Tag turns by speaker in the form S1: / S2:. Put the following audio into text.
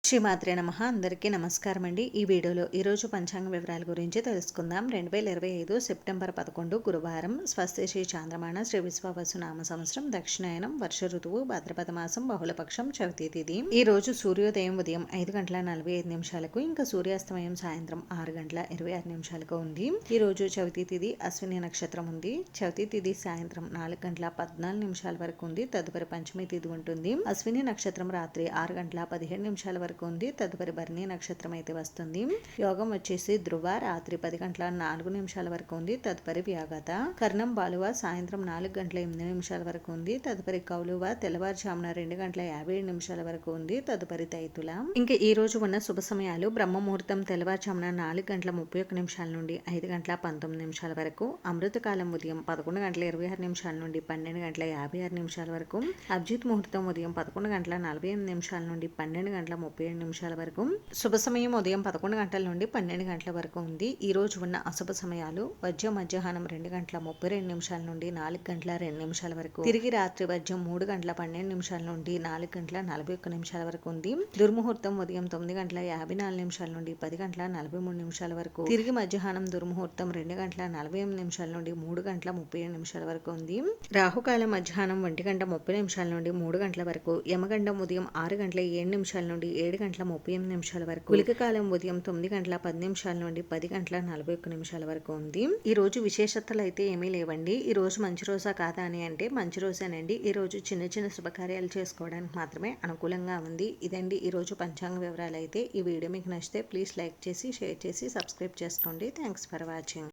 S1: శ్రీమాత్రే నమః. అందరికీ నమస్కారం అండి. ఈ వీడియోలో ఈరోజు పంచాంగ వివరాల గురించి తెలుసుకుందాం. 2025 సెప్టెంబర్ 11 గురువారం. స్వస్తి శ్రీ చాంద్రమాన శ్రీ విశ్వావసు నామ సంవత్సరం దక్షిణాయనం వర్ష ఋతువు భాద్రపద మాసం బహుళపక్షం చవితి తిథి. ఈ రోజు సూర్యోదయం ఉదయం 5:45 ఇంకా సూర్యాస్తమయం సాయంత్రం 6:26 ఉంది. ఈ రోజు చవితి తిథి అశ్విని నక్షత్రం ఉంది. చవితి తిథి సాయంత్రం 4:14 వరకు ఉంది. తదుపరి పంచమి తిథి ఉంటుంది. అశ్విని నక్షత్రం రాత్రి 6:17 వరకు ఉంది. తదుపరి భరణి నక్షత్రం అయితే వస్తుంది. యోగం వచ్చేసి ధ్రువ రాత్రి 10:04 వరకు ఉంది. తదుపరి వ్యాఘాత. కర్ణం బాలువ సాయంత్రం 4:08 వరకు ఉంది. తదుపరి కౌలువ తెల్లవారుజామున 2:57 వరకు ఉంది. తదుపరి తైతుల. ఇంకా ఈ రోజు ఉన్న శుభ సమయాలు బ్రహ్మ ముహూర్తం తెల్లవారుజామున 4:31 నుండి 5:19 వరకు. అమృతకాలం ఉదయం 11:26 నుండి 12:56 వరకు. అభిజిత్ ముహూర్తం ఉదయం 11:48 నుండి 12:37 వరకు. శుభ సమయం ఉదయం 11 గంటల నుండి 12 గంటల వరకు ఉంది. ఈ రోజు ఉన్న అశుభ సమయాలు వజ్రం మధ్యాహ్నం 2:32 నుండి 4:02 వరకు. తిరిగి రాత్రి వజ్రం 3:12 నుండి 4:41 వరకు ఉంది. దుర్ముహూర్తం ఉదయం 9:54 నుండి 10:43 వరకు. తిరిగి మధ్యాహ్నం దుర్ముహూర్తం 2:48 నుండి 3:37 వరకు ఉంది. రాహుకాలం మధ్యాహ్నం 1:30 నుండి 3 గంటల వరకు. యమగండం ఉదయం 6:07 నుండి 7:38 వరకు. గుళిక కాలం ఉదయం 9:10 నుండి 10:41 వరకు ఉంది. ఈ రోజు విశేషతలు అయితే ఏమీ లేవండి. ఈ రోజు మంచి రోజా కాదా అని అంటే మంచి రోజేనండి. ఈ రోజు చిన్న చిన్న శుభకార్యాలు చేసుకోవడానికి మాత్రమే అనుకూలంగా ఉంది. ఇదండి ఈ రోజు పంచాంగ వివరాలు అయితే. ఈ వీడియో మీకు నచ్చితే ప్లీజ్ లైక్ చేసి షేర్ చేసి సబ్స్క్రైబ్ చేసుకోండి. Thanks for watching.